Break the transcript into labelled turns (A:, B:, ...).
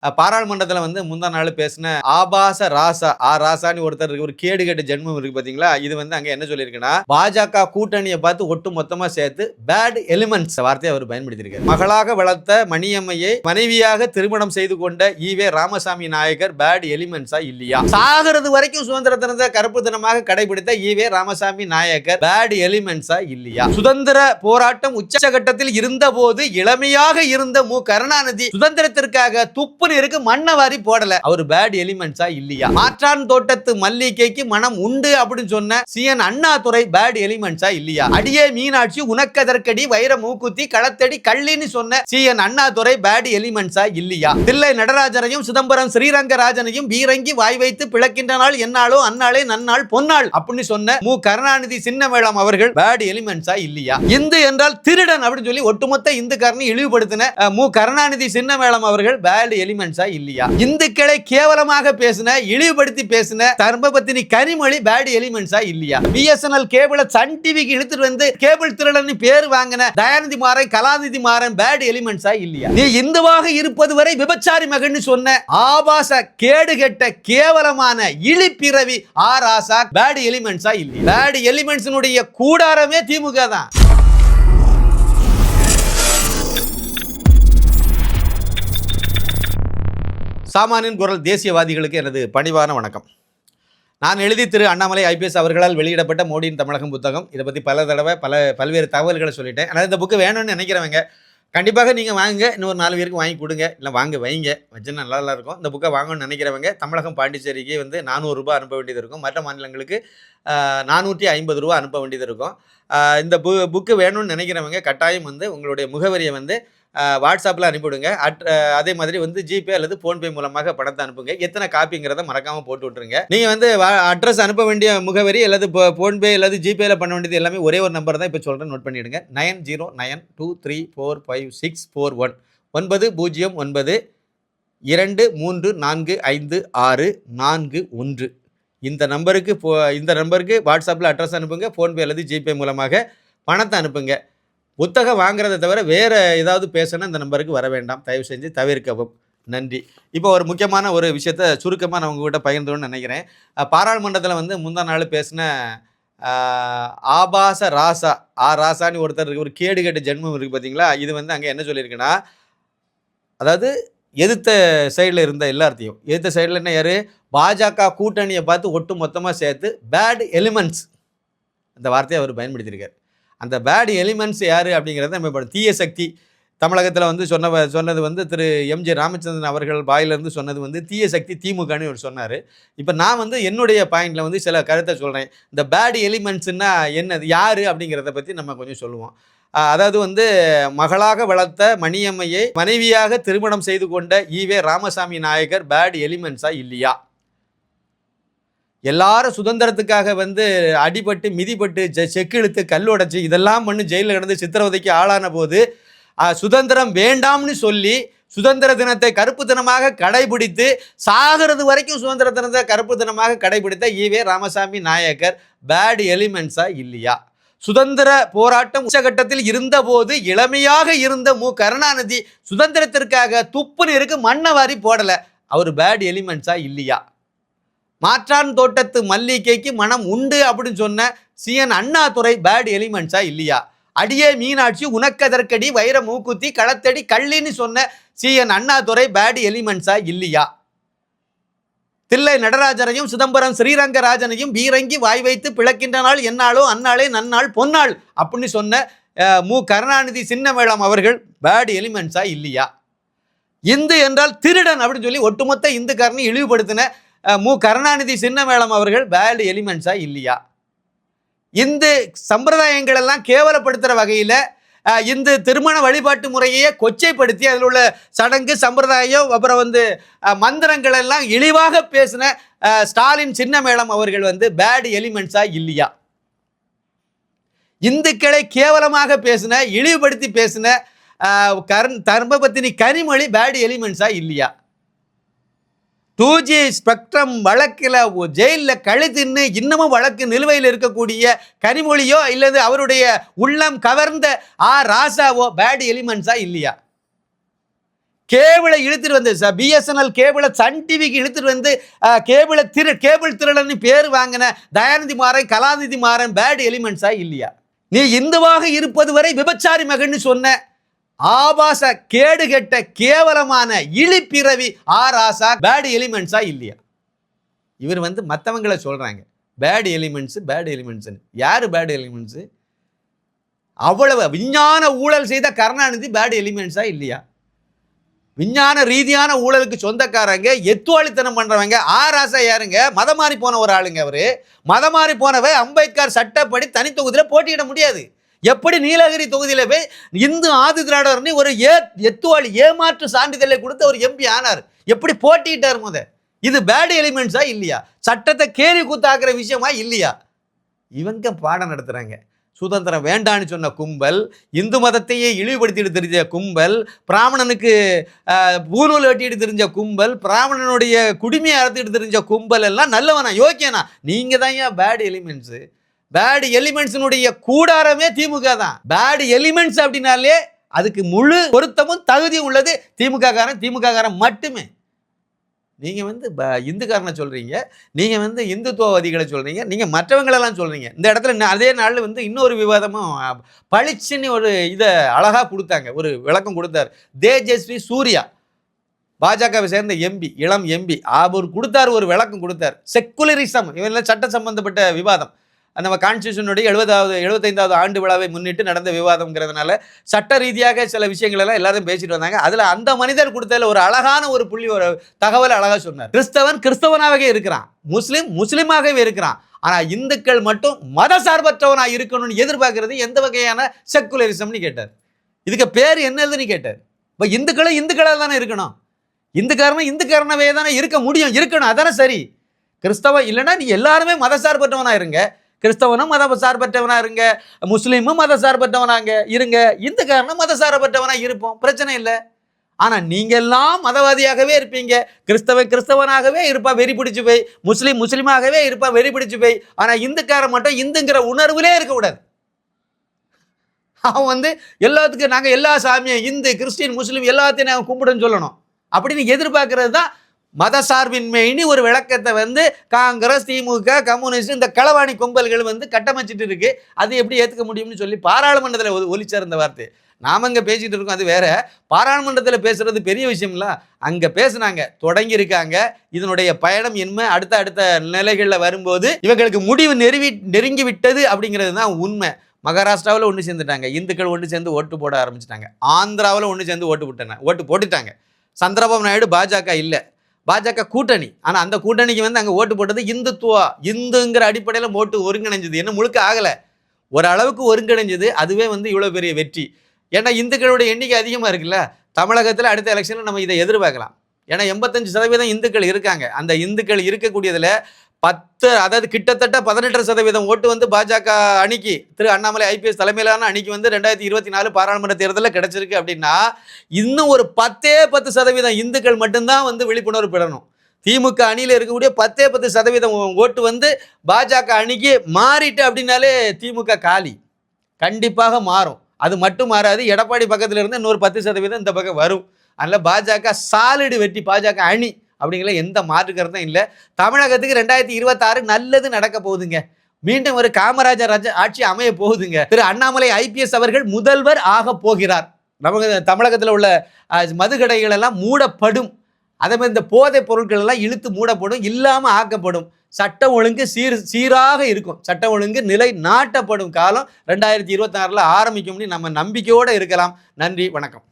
A: பாராளுமன்றத்தில் வந்து முந்தா நாள் பேசின ஆபாச ராசா ராசான்னு ஒருத்தர் ஒரு கேடு கெட்ட ஜென்மம் இருக்கு பாத்தீங்களா. இது வந்து அங்க என்ன சொல்லியிருக்குன்னா, பாஜக கூட்டணியை பார்த்து ஒட்டு மொத்தமா சேர்த்து பேட் எலிமெண்ட்ஸ் வார்த்தையை அவர் பயன்படுத்தியிருக்காரு. மகளாக வளர்த்த மணியம்மையை மனைவியாக திருமணம் செய்து கொண்ட ஈவே ராமசாமி நாயக்கர் பேட் எலிமெண்ட்ஸா இல்லையா? சாகிறது வரைக்கும் சுதந்திர தினத்தை கருப்பு தினமாக கடைபிடித்த ஈவே ராமசாமி நாயக்கர் பேட் எலிமெண்ட்ஸா இல்லையா? சுதந்திர போராட்டம் உச்சகட்டத்தில் இருந்த போது இளமையாக இருந்த மு கருணாநிதி சுதந்திரத்திற்காக துப்பு இருக்கு மண்ணவாரி போடல. அவர் பேட் எலிமெண்ட்ஸா இல்லையா? மாற்றான் தோட்டத்து மல்லிகைக்கு மனம் உண்டு அப்படின்னு சொன்ன சிஎன் அண்ணாதுரை பேட் எலிமெண்ட்ஸா இல்லையா? அடியே மீனாட்சி உனக்கதற்கடி வைர மூக்குத்தி களத்தடி கள்ளின்னு சொன்ன சிஎன் அண்ணாதுரை பேட் எலிமெண்ட்ஸா இல்லையா? தில்லை நடராஜனையும் சிதம்பரம் ஸ்ரீரங்கராஜனையும் பீரங்கி வாய் வைத்து பிளக்கின்ற நாள் என்னாலோ அந்நாளே நன்னாள் பொன்னாள் அப்படின்னு சொன்ன மு கருணாநிதி சின்னமேளம் அவர்கள் பேட் எலிமெண்ட்ஸா இல்லையா? இந்து என்றால் திருடன் அப்படின்னு சொல்லி ஒட்டுமொத்த இந்துக்காரனை இழிவுபடுத்தின மு கருணாநிதி சின்னமேளம் அவர்கள் பேட் எலிமெண்ட்ஸா இல்லையா? இந்துக்களை கேவலமாக பேசின இழிவுபடுத்தி பேசின தர்மபத்தினி கனிமொழி பேட் எலிமெண்ட்ஸா இல்லையா? பிஎஸ்என்எல் கேபிள சன் டிவிக்கு இழுத்துட்டு வந்து கேபிள் திருடன் பேர் வாங்கின தயாநிதி மாறன் கலாநிதி மாறன் பேட் எலிமெண்ட்ஸா இல்லையா? நீ இந்துவாக இருப்பது வரை விபச்சாரி மகன் சொன்ன ஆபாச கேடுகெட்ட கேவலமான இழிப்பிறவி ராசா பேட் எலிமெண்ட்ஸா இல்லையா? பேட் எலிமெண்ட்ஸ்னுடைய கூடாரமே திமுக தான். சாமானியன் குரல் தேசியவாதிகளுக்கு எனது பணிவான வணக்கம். நான் எழுதி திரு அண்ணாமலை ஐபிஎஸ் அவர்களால் வெளியிடப்பட்ட மோடியின் தமிழகம் புத்தகம். இதை பற்றி பல தடவை பல்வேறு தகவல்களை சொல்லிட்டேன். ஆனால் இந்த புக்கு வேணும்னு நினைக்கிறவங்க கண்டிப்பாக நீங்கள் வாங்குங்க. இன்னொரு 4 பேருக்கு வாங்கி கொடுங்க, இல்லை வாங்க வைங்க, வச்சுன்னா நல்லா இருக்கும். இந்த புக்கை வாங்கணும்னு நினைக்கிறவங்க தமிழகம் பாண்டிச்சேரிக்கு வந்து 400 ரூபாய் அனுப்ப வேண்டியது இருக்கும். மற்ற மாநிலங்களுக்கு 450 ரூபா அனுப்ப வேண்டியது இருக்கும். இந்த புக்கு வேணும்னு நினைக்கிறவங்க கட்டாயம் வந்து உங்களுடைய முகவரியை வந்து வாட்ஸ்அப்பில் அனுப்பிவிடுங்க. அதே மாதிரி வந்து ஜிபே அல்லது ஃபோன்பே மூலமாக பணத்தை அனுப்புங்க. எத்தனை காப்பிங்கிறத மறக்காமல் போட்டு விட்டுருங்க. நீங்கள் வந்து அட்ரஸ் அனுப்ப வேண்டிய முகவரி அல்லது ஃபோன்பே அல்லது ஜிபேல பண்ண வேண்டியது எல்லாமே ஒரே ஒரு நம்பர் தான் இப்போ சொல்கிறேன், நோட் பண்ணிவிடுங்க. 9092345641 90923455641. இந்த நம்பருக்கு வாட்ஸ்அப்பில் அட்ரஸ் அனுப்புங்க. ஃபோன்பே அல்லது ஜிபே மூலமாக பணத்தை அனுப்புங்க. புத்தகம் வாங்குறதை தவிர வேறு ஏதாவது பேசணும் இந்த நம்பருக்கு வர வேண்டாம், தயவு செஞ்சு தவிர்க்கவும். நன்றி. இப்போ ஒரு முக்கியமான ஒரு விஷயத்தை சுருக்கமாக நான் உங்கள்கிட்ட பகிர்ந்தோன்னு நினைக்கிறேன். பாராளுமன்றத்தில் வந்து முந்தா நாள் பேசின ஆபாச ராசா ராசான்னு ஒருத்தர் ஒரு கேடு கெட்ட ஜென்மம் இருக்குது பார்த்தீங்களா. இது வந்து அங்கே என்ன சொல்லியிருக்குன்னா, அதாவது எதிர்த்த சைடில் இருந்த எல்லாத்தையும் எதிர்த்த சைடில் என்ன யார் பாஜக கூட்டணியை பார்த்து ஒட்டு மொத்தமாக சேர்த்து பேட் எலிமெண்ட்ஸ் அந்த வார்த்தையை அவர் பயன்படுத்தியிருக்கார். அந்த பேட் எலிமெண்ட்ஸ் யார் அப்படிங்கிறத நம்ம தீய சக்தி தமிழகத்தில் வந்து சொன்னது வந்து திரு எம்ஜி ராமச்சந்திரன் அவர்கள் வாயிலிருந்து சொன்னது வந்து தீய சக்தி திமுகன்னு அவர் சொன்னார். இப்போ நான் வந்து என்னுடைய பாயிண்டில் வந்து சில கருத்தை சொல்கிறேன். இந்த பேட் எலிமெண்ட்ஸுன்னா என்னது, யார் அப்படிங்கிறத பற்றி நம்ம கொஞ்சம் சொல்லுவோம். அதாவது வந்து மகளாக வளர்த்த மணியம்மையை மனைவியாக திருமணம் செய்து கொண்ட ஈவே ராமசாமி நாயக்கர் பேட் எலிமெண்ட்ஸா இல்லையா? எல்லாரும் சுதந்திரத்துக்காக வந்து அடிபட்டு மிதிப்பட்டு செக்கு இழுத்து கல் உடைச்சு இதெல்லாம் பண்ணி ஜெயிலில் கிடந்து சித்திரவதைக்கு ஆளான போது சுதந்திரம் வேண்டாம்னு சொல்லி சுதந்திர தினத்தை கருப்பு தினமாக கடைபிடித்து சாகிறது வரைக்கும் சுதந்திர தினத்தை கருப்பு தினமாக கடைபிடித்த ஈவே ராமசாமி நாயக்கர் பேட் எலிமெண்ட்ஸா இல்லையா? சுதந்திர போராட்டம் உச்சகட்டத்தில் இருந்த போது இளமையாக இருந்த மு கருணாநிதி சுதந்திரத்திற்காக துப்புன்னு இருக்கு மண்ணவாரி போடல. அவர் பேட் எலிமெண்ட்ஸா இல்லையா? மாற்றான் தோட்டத்து மல்லிகைக்கு மனம் உண்டு அப்படின்னு சொன்ன சிஎன் அண்ணாதுரை பேட் எலிமெண்ட்ஸா இல்லையா? அடியே மீனாட்சி உனக்கதற்கடி வைர மூக்குத்தி களத்தடி கள்ளின்னு சொன்ன சிஎன் அண்ணாதுரை பேட் எலிமெண்ட்ஸா இல்லையா? தில்லை நடராஜனையும் சிதம்பரம் ஸ்ரீரங்கராஜனையும் பீரங்கி வாய் வைத்து பிளக்கின்ற நாள் என்னாலோ அந்நாளே நன்னாள் பொன்னாள் அப்படின்னு சொன்ன மு கருணாநிதி சின்னமேளம் அவர்கள் பேட் எலிமெண்ட்ஸா இல்லையா? இந்து என்றால் திருடன் அப்படின்னு சொல்லி ஒட்டுமொத்த இந்துக்காரனை இழிவுபடுத்தின மு கருணாநிதி சின்னமேளம் அவர்கள் பேட் எலிமெண்ட்ஸா இல்லையா? இந்து சம்பிரதாயங்கள் எல்லாம் கேவலப்படுத்துகிற வகையில் இந்த திருமண வழிபாட்டு முறையே கொச்சைப்படுத்தி அதில் உள்ள சடங்கு சம்பிரதாயம் அப்புறம் வந்து மந்திரங்கள் எல்லாம் இழிவாக பேசின ஸ்டாலின் சின்னமேளம் அவர்கள் வந்து பேட் எலிமெண்ட்ஸா இல்லையா? இந்துக்களை கேவலமாக பேசின இழிவுபடுத்தி பேசின தர்மபத்தினி கனிமொழி பேட் எலிமெண்ட்ஸா இல்லையா? 2G ஸ்பெக்ட்ரம் வழக்கில் ஜெயிலில் கழுத்தின்னு இன்னமும் வழக்கு நிலுவையில் இருக்கக்கூடிய கனிமொழியோ இல்லது அவருடைய உள்ளம் கவர்ந்த ராசாவோ பேட் எலிமெண்ட்ஸா இல்லையா? கேபிளை இழுத்துட்டு வந்து பிஎஸ்என்எல் கேபிளை சன் டிவிக்கு இழுத்துட்டு வந்து கேபிள் திருடன்னு பேர் வாங்கின தயாநிதி மாறன் கலாநிதி மாறன் பேட் எலிமெண்ட்ஸா இல்லையா? நீ இந்துவாக இருப்பது வரை விபச்சாரி மகன் சொன்ன ஆபாச கேடுகெட்ட கேவலமான இழிப்பிறவி ராசா பேட் எலிமெண்ட்ஸா இல்லையா? இவர் வந்து மற்றவங்களை சொல்றாங்க பேட் எலிமெண்ட்ஸ். யாரு பேட் எலிமெண்ட்ஸ்? அவ்வளவு விஞ்ஞான ஊழல் செய்த கருணாநிதி பேட் எலிமெண்ட்ஸா இல்லையா? விஞ்ஞான ரீதியான ஊழலுக்கு சொந்தக்காரங்க, எத்துவாளித்தனம் பண்றவங்க. ராசா யாருங்க? மதம் மாறி போன ஒரு ஆளுங்க. அவரு மதம் மாறி போனவை அம்பேத்கர் சட்டப்படி தனி தொகுதியில போட்டியிட முடியாது. எப்படி நீலகிரி தொகுதியில போய் இந்து ஆதி திராவிடர்னு ஒரு எத்துவாளி ஏமாற்று சான்றிதழை கொடுத்து ஒரு எம்பி ஆனார்? எப்படி போட்டியிட்டார்? இது பேட் எலிமெண்ட்ஸா இல்லையா? சட்டத்தை கேலி கூத்தாக்குற விஷயமா இல்லையா? இவங்க பாடம் நடத்துறாங்க. சுதந்திரம் வேண்டான்னு சொன்ன கும்பல், இந்து மதத்தையே இழிவுபடுத்திட்டு தெரிஞ்ச கும்பல், பிராமணனுக்கு பூநூல் வெட்டிட்டு தெரிஞ்ச கும்பல், பிராமணனுடைய குடிமையை அறுத்துட்டு தெரிஞ்ச கும்பல் எல்லாம் நல்லவனா யோக்கியனா? நீங்க தான் ஏன் பேட் எலிமெண்ட்ஸ். பேட் எலிமெண்ட்ஸினுடைய கூடாரமே திமுக தான். பேட் எலிமெண்ட்ஸ் அப்படின்னாலே அதுக்கு முழு பொருத்தமும் தகுதி உள்ளது திமுக காரன் மட்டுமே. நீங்க வந்து இந்துக்காரனை சொல்றீங்க, நீங்க வந்து இந்துத்துவவாதிகளை சொல்றீங்க, நீங்க மற்றவங்களெல்லாம் சொல்றீங்க. இந்த இடத்துல அதே நாளில் வந்து இன்னொரு விவாதமும் பளிச்சுன்னு ஒரு இதை அழகா கொடுத்தாங்க, ஒரு விளக்கம் கொடுத்தார். தேஜஸ்வி சூர்யா பாஜகவை சேர்ந்த எம்பி, இளம் எம்பி, அவர் கொடுத்தார், ஒரு விளக்கம் கொடுத்தார். செக்குலரிசம் இவெல்லாம் சட்ட சம்பந்தப்பட்ட விவாதம். நம்ம கான்ஸ்டியூஷனுடைய 75வது ஆண்டு விழாவை முன்னிட்டு நடந்த விவாதம்ங்கிறதுனால சட்ட ரீதியாக சில விஷயங்கள் எல்லாம் எல்லாரும் பேசிட்டு வந்தாங்க. அதுல அந்த மனிதர் கொடுத்ததுல ஒரு அழகான ஒரு புள்ளி, ஒரு தகவல் அழகா சொன்னார். கிறிஸ்தவனாகவே இருக்கிறான், முஸ்லிமாகவே இருக்கிறான், ஆனா இந்துக்கள் மட்டும் மத சார்பற்றவனா இருக்கணும்னு எதிர்பார்க்கிறது எந்த வகையான செக்குலரிசம்னு கேட்டார். இதுக்கு பேர் என்னதுன்னு கேட்டார். இப்போ இந்துக்களா தானே இருக்கணும், இந்துக்காரனவே தானே இருக்க முடியும், இருக்கணும், அதானே சரி. கிறிஸ்தவம் இல்லைன்னா நீ எல்லாருமே மத சார்பற்றவனா இருங்க, கிறிஸ்தவனும் மத சார்பற்றவனா இருங்க, முஸ்லீமும் மத சார்பற்றவனாங்க இருங்க, இந்துக்காரனும் மத சார்பற்றவனா இருப்போம், பிரச்சனை இல்லை. ஆனா நீங்க எல்லாம் மதவாதியாகவே இருப்பீங்க. கிறிஸ்தவனாகவே இருப்பா வெறி பிடிச்சு போய், முஸ்லீமாகவே இருப்பா வெறி பிடிச்சு போய். ஆனா இந்துக்காரன் மட்டும் இந்துங்கிற உணர்வுலே இருக்க கூடாது. அவன் வந்து எல்லாத்துக்கும் நாங்க எல்லா சாமியும் இந்து கிறிஸ்டின் முஸ்லீம் எல்லாத்தையும் நாங்கள் கும்பிடுன்னு சொல்லணும் அப்படின்னு எதிர்பார்க்கறது தான் மத சார்பின்மைன்னு ஒரு விளக்கத்தை வந்து காங்கிரஸ், திமுக, கம்யூனிஸ்ட் இந்த களவாணி கும்பல்கள் வந்து கட்டமைச்சிட்டு இருக்கு. அது எப்படி ஏற்றுக்க முடியும்னு சொல்லி பாராளுமன்றத்தில் ஒலிச்சார் இந்த வார்த்தை. நாம அங்கே பேசிட்டு இருக்கோம், அது வேற. பாராளுமன்றத்தில் பேசுறது பெரிய விஷயம்ல. அங்கே பேசுனாங்க, தொடங்கி இருக்காங்க. இதனுடைய பயணம் என்ன அடுத்த நிலைகளில் வரும்போது இவங்களுக்கு முடிவு நெருங்கி விட்டது அப்படிங்கிறது தான் உண்மை. மகாராஷ்டிராவில் ஒன்று சேர்ந்துட்டாங்க, இந்துக்கள் ஒன்று சேர்ந்து ஓட்டு போட ஆரம்பிச்சிட்டாங்க. ஆந்திராவில் ஒன்று சேர்ந்து ஓட்டு போட்டுட்டாங்க. சந்திரபாபு நாயுடு பாஜக இல்லை, பாஜக கூட்டணி. ஆனால் அந்த கூட்டணிக்கு வந்து அங்கே ஓட்டு போட்டது இந்துங்கிற அடிப்படையில் ஓட்டு ஒருங்கிணைஞ்சது. என்ன முழுக்க ஆகலை, ஓரளவுக்கு ஒருங்கிணைஞ்சது. அதுவே வந்து இவ்வளோ பெரிய வெற்றி. ஏன்னா இந்துக்களுடைய எண்ணிக்கை அதிகமாக இருக்குல்ல. தமிழகத்தில் அடுத்த எலெக்ஷனில் நம்ம இதை எதிர்பார்க்கலாம். ஏன்னா 85% இந்துக்கள் இருக்காங்க. அந்த இந்துக்கள் இருக்கக்கூடியதில் 10, அதாவது கிட்டத்தட்ட 18% ஓட்டு வந்து பாஜக அணிக்கு, திரு அண்ணாமலை IPS தலைமையிலான அணிக்கு வந்து 2024 பாராளுமன்ற தேர்தலில் கிடைச்சிருக்கு. அப்படின்னா இன்னும் ஒரு 10% இந்துக்கள் மட்டும்தான் வந்து விழிப்புணர்வு பெறணும். திமுக அணியில் இருக்கக்கூடிய 10% ஓட்டு வந்து பாஜக அணிக்கு மாறிட்டு அப்படின்னாலே திமுக காலி, கண்டிப்பாக மாறும். அது மட்டும் மாறாது, எடப்பாடி பக்கத்தில் இருந்து இன்னொரு 10% இந்த பக்கம் வரும். அதனால் பாஜக சாலிடு வெற்றி, பாஜக அணி அப்படிங்கிற எந்த மாற்று கருத்தும் இல்லை. தமிழகத்துக்கு 2026 நல்லது நடக்க போகுதுங்க. மீண்டும் ஒரு காமராஜர் ஆட்சி அமைய போகுதுங்க. திரு அண்ணாமலை IPS அவர்கள் முதல்வர் ஆக போகிறார். நமக்கு தமிழகத்தில் உள்ள மதுக்கடைகள் எல்லாம் மூடப்படும். அதே மாதிரி இந்த போதைப் பொருட்கள் எல்லாம் இழுத்து மூடப்படும், இல்லாமல் ஆக்கப்படும். சட்டம் ஒழுங்கு சீராக இருக்கும், சட்டம் ஒழுங்கு நிலை நாட்டப்படும் காலம் 2026 ஆரம்பிக்கும்னு நம்ம நம்பிக்கையோடு இருக்கலாம். நன்றி, வணக்கம்.